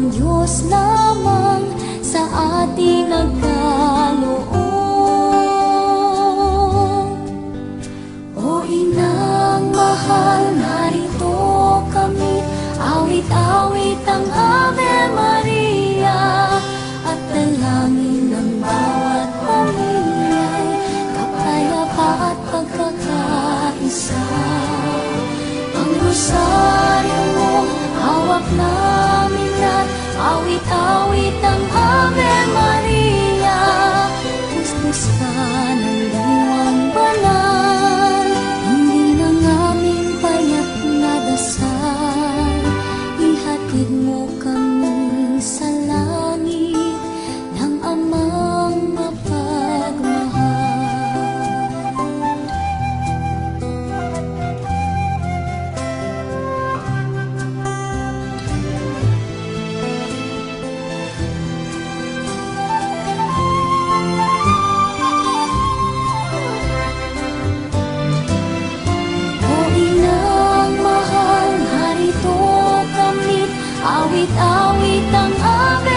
ang Diyos lamang sa ating nagkaloob. O Inang mahal, narito kami, awit-awit ang Ave Maria, at dalangin ng bawat pamilya'y kapayapa at pagkakaisa. Ang rosaryo mo, hawak namin at awit-awit ang Ave Maria. Pustos ka ng diwang banal, hindi ng aming payak na dasal. Ihatid mo kami sa langit ng Amang mapagmahal. Awit-awit ang Ave